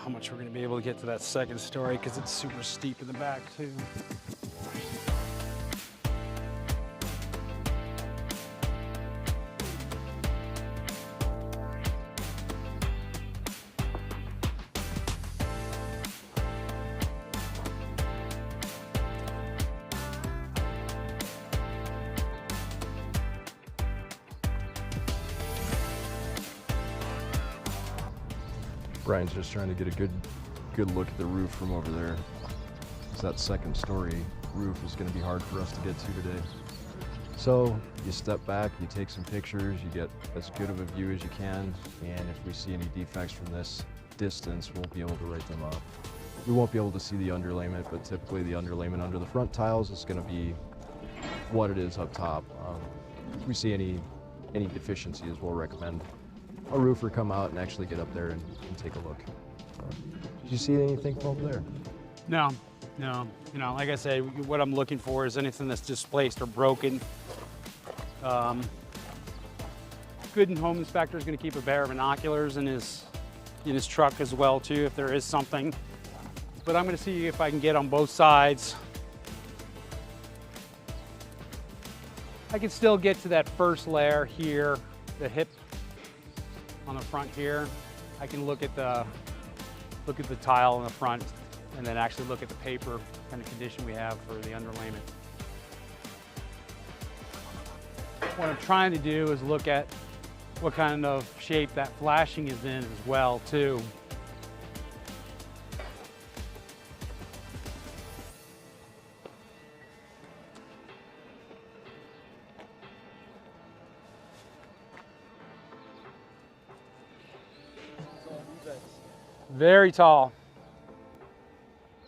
how much we're gonna be able to get to that second story because it's super steep in the back too. Brian's just trying to get a good look at the roof from over there. So that second story roof is going to be hard for us to get to today. So you step back, you take some pictures, you get as good of a view as you can, and if we see any defects from this distance, we'll be able to write them up. We won't be able to see the underlayment, but typically the underlayment under the front tiles is going to be what it is up top. If we see any deficiencies, we'll recommend a roofer come out and actually get up there and take a look. Did you see anything from over there? No. You know, like I said, what I'm looking for is anything that's displaced or broken. Good home inspector is going to keep a pair of binoculars in his truck as well too, if there is something. But I'm going to see if I can get on both sides. I can still get to that first layer here, the hip on the front here. I can look at the tile in the front and then actually look at the paper kind of condition we have for the underlayment. What I'm trying to do is look at what kind of shape that flashing is in as well too. Very tall.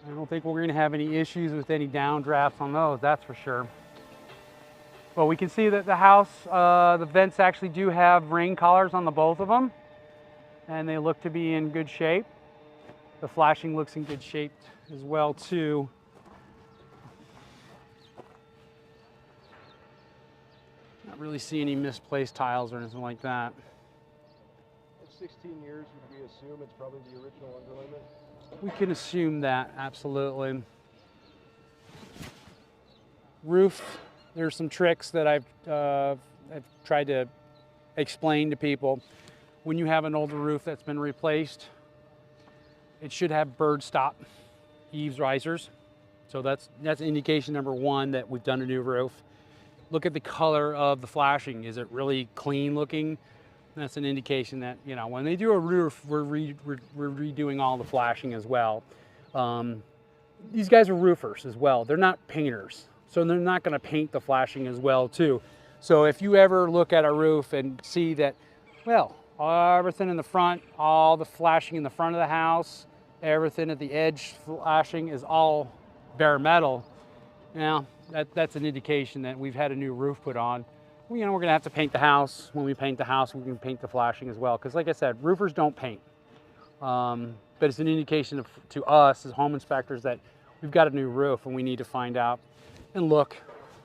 I don't think we're going to have any issues with any downdrafts on those, that's for sure. Well, we can see that the house, the vents actually do have rain collars on the both of them, and they look to be in good shape. The flashing looks in good shape as well too. Not really see any misplaced tiles or anything like that. 16 years, would we assume it's probably the original underlayment? We can assume that, absolutely. Roof, there's some tricks that I've tried to explain to people. When you have an older roof that's been replaced, it should have bird stop eaves risers. So that's indication number one that we've done a new roof. Look at the color of the flashing. Is it really clean looking? That's an indication that, you know, when they do a roof, we're redoing all the flashing as well. These guys are roofers as well. They're not painters, so they're not going to paint the flashing as well too. So if you ever look at a roof and see that, well, everything in the front, all the flashing in the front of the house, everything at the edge flashing is all bare metal, now that's an indication that we've had a new roof put on. You know, we're gonna have to paint the house. When we paint the house, we can paint the flashing as well. Because like I said, roofers don't paint. But it's an indication to us as home inspectors that we've got a new roof and we need to find out and look,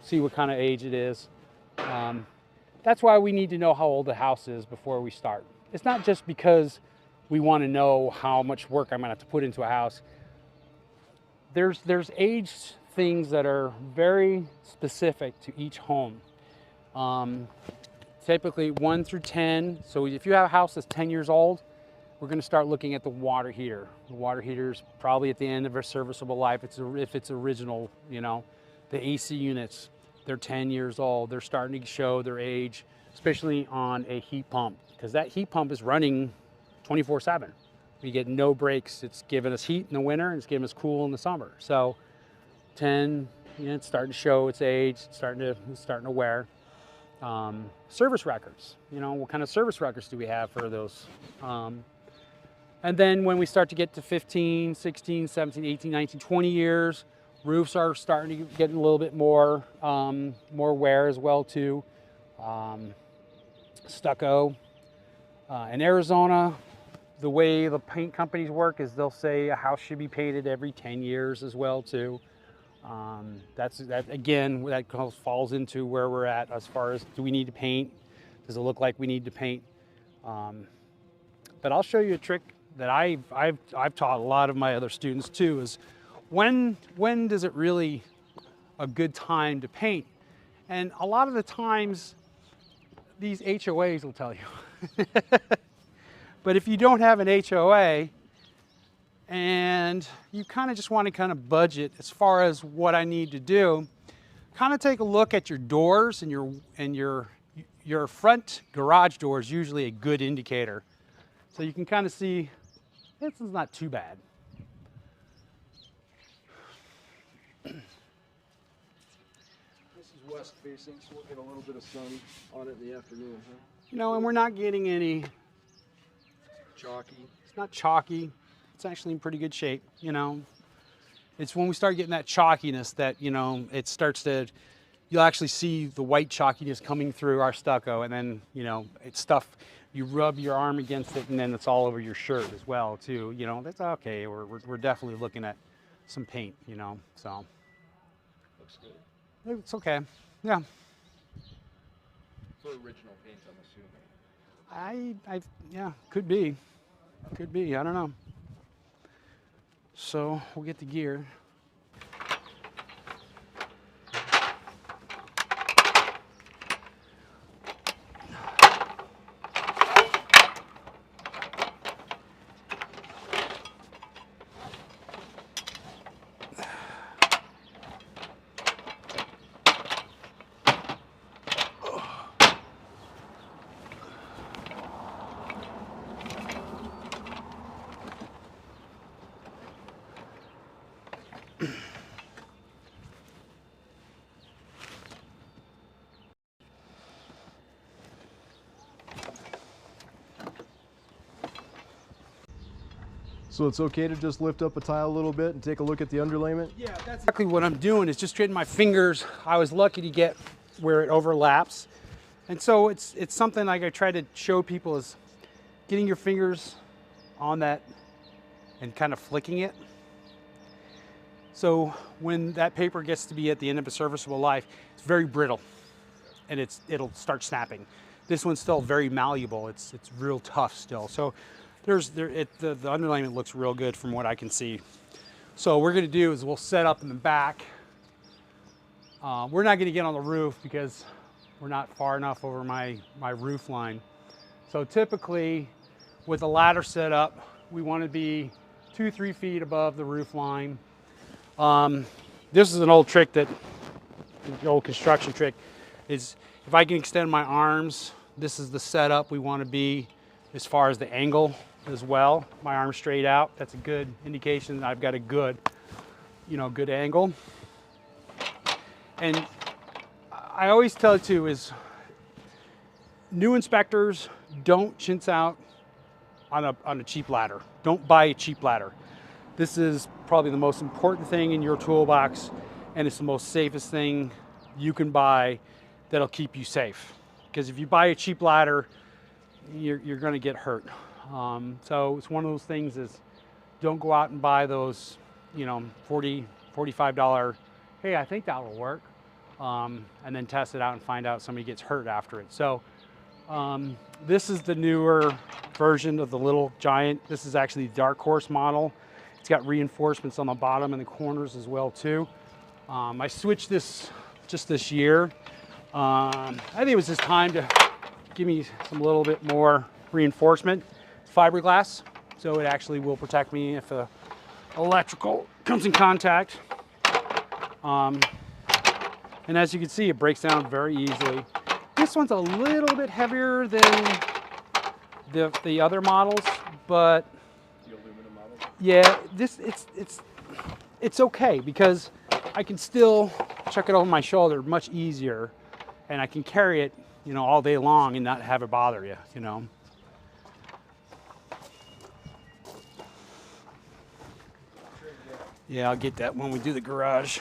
see what kind of age it is. That's why we need to know how old the house is before we start. It's not just because we want to know how much work I'm gonna have to put into a house. There's age things that are very specific to each home. Typically 1 through 10. So if you have a house that's 10 years old, we're going to start looking at the water heater. The water heater is probably at the end of a serviceable life. If it's original, you know. The AC units, they're 10 years old. They're starting to show their age, especially on a heat pump, because that heat pump is running 24/7. We get no breaks. It's giving us heat in the winter and it's giving us cool in the summer. So 10, you know, it's starting to show its age. It's starting to wear. Service records, you know, what kind of service records do we have for those? And then when we start to get to 15, 16, 17, 18, 19, 20 years, roofs are starting to get a little bit more wear as well too. Stucco. In Arizona, the way the paint companies work is they'll say a house should be painted every 10 years as well too. That falls into where we're at as far as, do we need to paint? Does it look like we need to paint? But I'll show you a trick that I've taught a lot of my other students too is when does it really a good time to paint? And a lot of the times these HOAs will tell you. But if you don't have an HOA and you kind of just want to kind of budget as far as what I need to do, kind of take a look at your doors, and your front garage door is usually a good indicator. So you can kind of see this is not too bad. This is west facing, so we'll get a little bit of sun on it in the afternoon, huh? You know, and we're not getting any Chalky. It's not chalky. It's actually in pretty good shape, you know. It's when we start getting that chalkiness that, you know, it starts to, you'll actually see the white chalkiness coming through our stucco, and then, you know, it's stuff, you rub your arm against it and then it's all over your shirt as well too. You know, that's okay. We're definitely looking at some paint, you know, so. Looks good. It's okay, yeah. For original paint, I'm assuming. Yeah, could be, I don't know. So we'll get the gear. So it's okay to just lift up a tile a little bit and take a look at the underlayment? Yeah, that's exactly what I'm doing, is just getting my fingers. I was lucky to get where it overlaps. And so it's something like I try to show people is getting your fingers on that and kind of flicking it. So when that paper gets to be at the end of a serviceable life, it's very brittle and it'll start snapping. This one's still very malleable. It's real tough still. So the underlayment looks real good from what I can see. So what we're gonna do is we'll set up in the back. We're not gonna get on the roof because we're not far enough over my roof line. So typically with a ladder set up, we wanna be 2-3 feet above the roof line. This is an old trick the old construction trick, is if I can extend my arms, this is the setup we wanna be as far as the angle as well. My arm straight out, that's a good indication that I've got a good, you know, good angle. And I always tell it too is new inspectors, don't chintz out on a cheap ladder. Don't buy a cheap ladder. This is probably the most important thing in your toolbox, and it's the most safest thing you can buy that'll keep you safe. Because if you buy a cheap ladder, you're gonna get hurt. So it's one of those things is don't go out and buy those, you know, $40, $45, hey, I think that will work. And then test it out and find out somebody gets hurt after it. So this is the newer version of the Little Giant. This is actually the Dark Horse model. It's got reinforcements on the bottom and the corners as well too. I switched this just this year. I think it was just time to give me some little bit more reinforcement. It's fiberglass, so it actually will protect me if the electrical comes in contact. And as you can see, it breaks down very easily. This one's a little bit heavier than the other models, but The aluminum model? yeah, it's okay because I can still chuck it over my shoulder much easier, and I can carry it, you know, all day long and not have it bother you, you know. Yeah, I'll get that when we do the garage.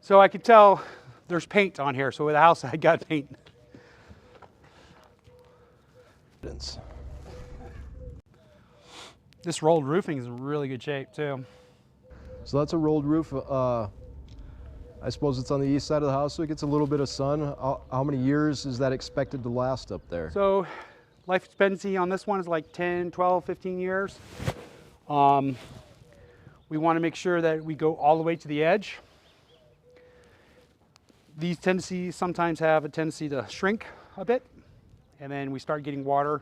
So I could tell there's paint on here. So with the house, I got paint. This rolled roofing is in really good shape too. So that's a rolled roof. I suppose it's on the east side of the house, so it gets a little bit of sun. How many years is that expected to last up there? So life expectancy on this one is like 10, 12, 15 years. We want to make sure that we go all the way to the edge. These sometimes have a tendency to shrink a bit, and then we start getting water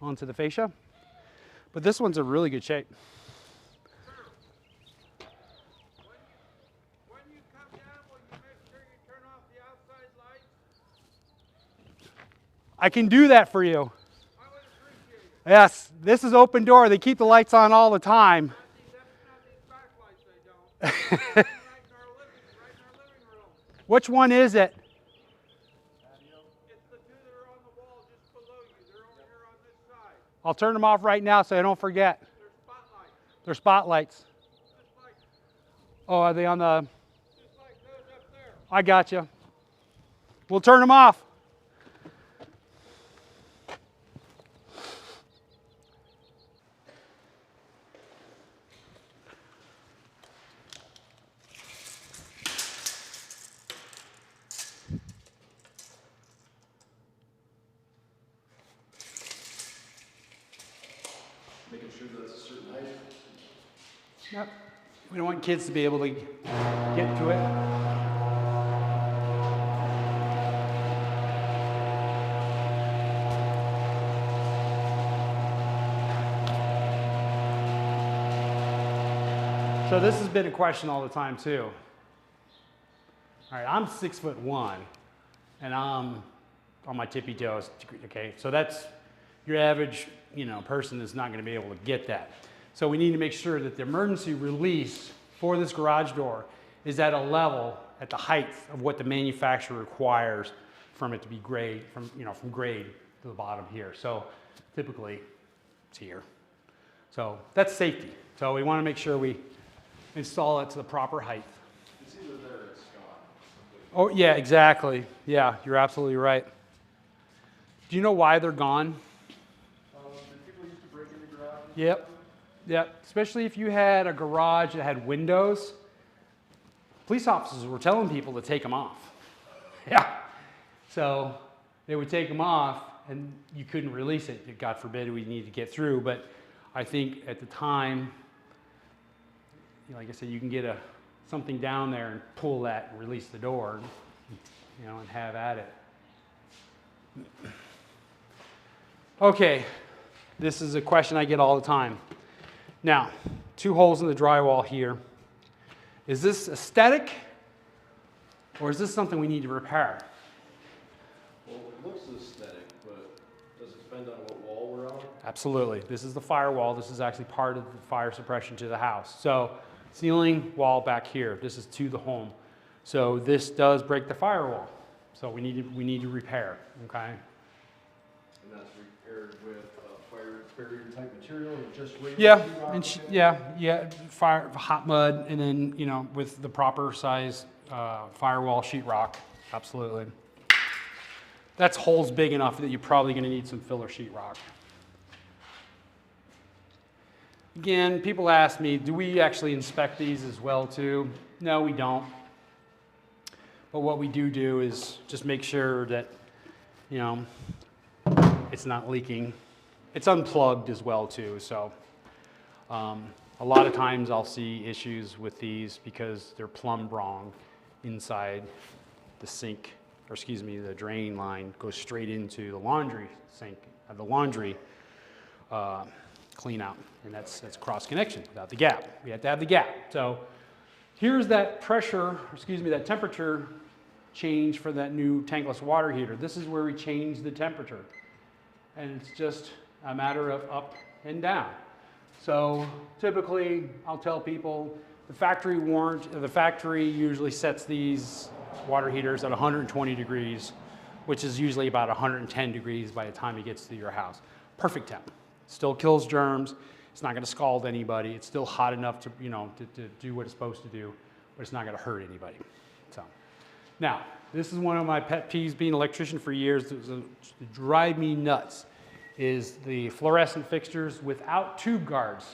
onto the fascia. But this one's in really good shape. When you come down, will you make sure you turn off the outside lights? I can do that for you. I would appreciate it. Yes, this is open door. They keep the lights on all the time. Not these backlights, they don't. Right in our living room. Which one is it? It's the two that are on the wall just below you. They're over here on this side. I'll turn them off right now so I don't forget. They're spotlights. They're spotlights. Just like Oh, are they on the... those up there. I got you. We'll turn them off. Making sure that's a certain height. Yep. We don't want kids to be able to get to it. So this has been a question all the time too. All right, I'm 6'1", and I'm on my tippy toes. Okay, so that's your average, person is not going to be able to get that. So we need to make sure that the emergency release for this garage door is at a level, at the height of what the manufacturer requires from it to be grade, from grade to the bottom here. So typically it's here. So that's safety. So we want to make sure we install it to the proper height. It's either there or it's gone. Oh yeah, exactly. Yeah, you're absolutely right. Do you know why they're gone? Did people used to break into garages? Yep. Yep. Especially if you had a garage that had windows. Police officers were telling people to take them off. Yeah. So they would take them off and you couldn't release it. God forbid we need to get through. But I think at the time, like I said, you can get something down there and pull that and release the door, and have at it. Okay, this is a question I get all the time. Now, 2 holes in the drywall here. Is this aesthetic, or is this something we need to repair? Well, it looks aesthetic, but does it depend on what wall we're on? Absolutely. This is the firewall. This is actually part of the fire suppression to the house. So, ceiling wall back here. This is to the home. So this does break the firewall. So we need to repair. Okay. And that's repaired with fire barrier type material, or just Yeah, and fire hot mud, and then with the proper size firewall sheetrock. Absolutely. That's holes big enough that you're probably going to need some filler sheetrock. Again, people ask me, do we actually inspect these as well too? No, we don't. But what we do is just make sure that, it's not leaking. It's unplugged as well too. So a lot of times I'll see issues with these because they're plumbed wrong inside the sink, the drain line goes straight into the laundry sink, the laundry clean out, and that's cross connection without the gap. We have to have the gap. So here's that that temperature change for that new tankless water heater. This is where we change the temperature, and it's just a matter of up and down. So typically I'll tell people the factory usually sets these water heaters at 120 degrees, which is usually about 110 degrees by the time it gets to your house. Perfect temp. Still kills germs. It's not going to scald anybody. It's still hot enough to do what it's supposed to do, but it's not going to hurt anybody. So now, this is one of my pet peeves being an electrician for years. It drive me nuts is the fluorescent fixtures without tube guards.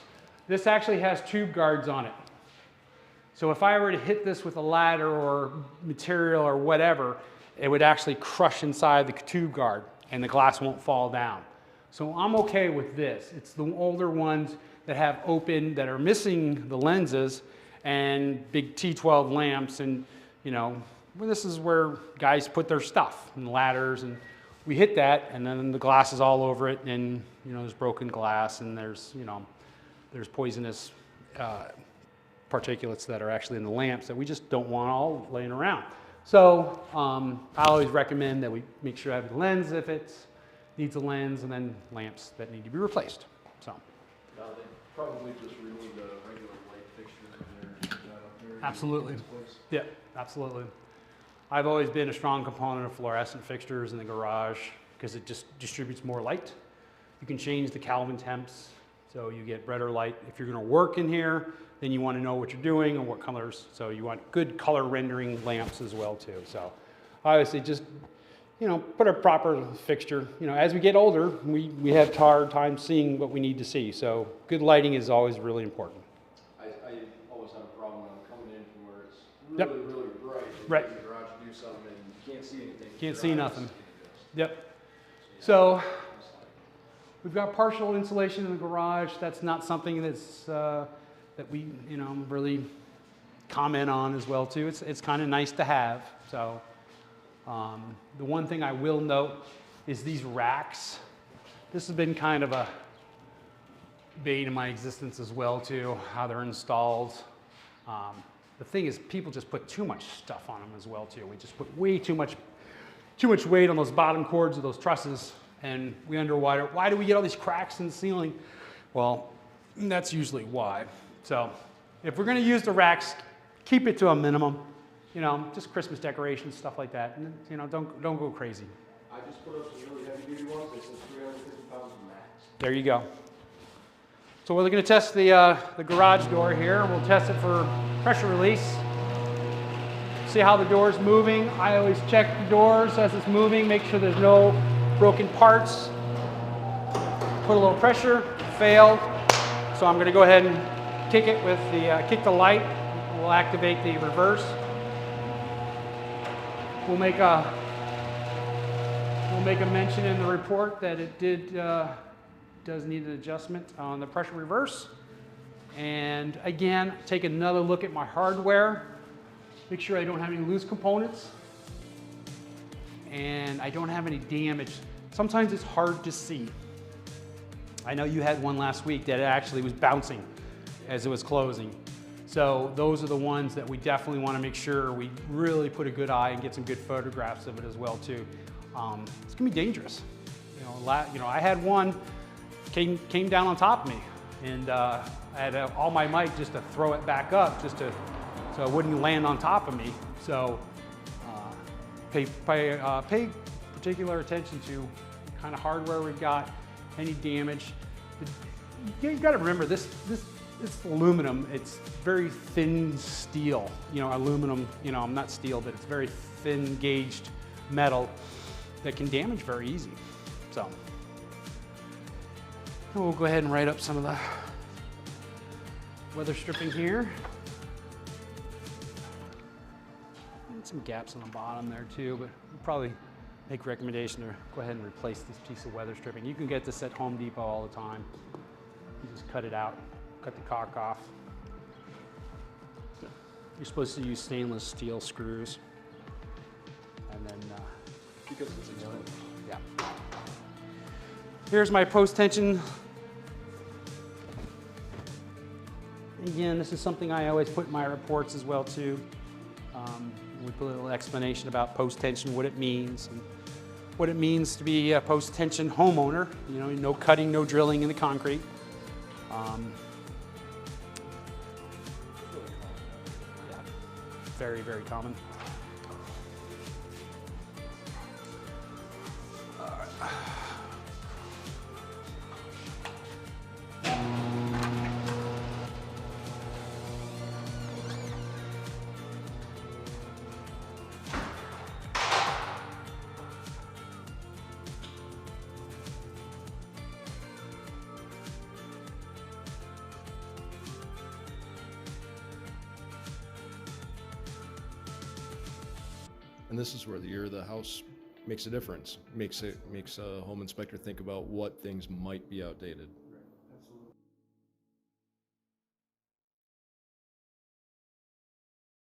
This actually has tube guards on it. So if I were to hit this with a ladder or material or whatever, it would actually crush inside the tube guard and the glass won't fall down. So I'm okay with this. It's the older ones that have open, that are missing the lenses and big T12 lamps, and you know, well, this is where guys put their stuff and ladders, and we hit that and then the glass is all over it, and you know, there's broken glass and there's, you know, there's poisonous particulates that are actually in the lamps that we just don't want all laying around. So I always recommend that we make sure I have the lens if it needs a lens, and then lamps that need to be replaced. So. Now they probably just remove the regular light fixtures in there. Absolutely. Yeah, absolutely. I've always been a strong component of fluorescent fixtures in the garage because it just distributes more light. You can change the Kelvin temps so you get better light. If you're going to work in here, then you want to know what you're doing and what colors. So you want good color rendering lamps as well too. So obviously just, you know, put a proper fixture. You know, as we get older, we have hard time seeing what we need to see. So good lighting is always really important. I always have a problem when I'm coming in from where it's really bright. Right. In the garage, do something and you can't see anything. Can't see nothing. Yep. So we've got partial insulation in the garage. That's not something that's that we, you know, really comment on as well too. It's kind of nice to have. So the one thing I will note is these racks. This has been kind of a bane in my existence as well too, how they're installed. The thing is, people just put too much stuff on them as well too. We just put way too much weight on those bottom cords of those trusses, and we underwater. Why do we get all these cracks in the ceiling? Well, that's usually why. So if we're going to use the racks, keep it to a minimum. You know, just Christmas decorations, stuff like that. And, you know, don't go crazy. I just put up some really heavy duty ones. They said 350 pounds max. There you go. So we're going to test the garage door here. We'll test it for pressure release. See how the door's moving. I always check the doors as it's moving, make sure there's no broken parts. Put a little pressure, failed. So I'm going to go ahead and kick it with the kick the light. We'll activate the reverse. We'll make a mention in the report that it does need an adjustment on the pressure reverse. And again, take another look at my hardware. Make sure I don't have any loose components and I don't have any damage. Sometimes it's hard to see. I know you had one last week that actually was bouncing as it was closing. So those are the ones that we definitely want to make sure we really put a good eye and get some good photographs of it as well too. It's gonna be dangerous. You know, I had one came down on top of me, and I had all my might just to throw it back up, so it wouldn't land on top of me. So pay particular attention to the kind of hardware we've got, any damage. You've got to remember this aluminum. It's very thin steel. You know, aluminum. You know, not steel, but it's very thin gauged metal that can damage very easy. So we'll go ahead and write up some of the weather stripping here. And some gaps on the bottom there too, but we'll probably make a recommendation to go ahead and replace this piece of weather stripping. You can get this at Home Depot all the time. You just cut it out, cut the caulk off. You're supposed to use stainless steel screws. And then, because it's expensive. Yeah. Here's my post-tension. Again, this is something I always put in my reports as well too. We put a little explanation about post-tension, what it means, and what it means to be a post-tension homeowner. You know, no cutting, no drilling in the concrete. Yeah, very, very common. And this is where the year of the house makes a difference. Makes a home inspector think about what things might be outdated.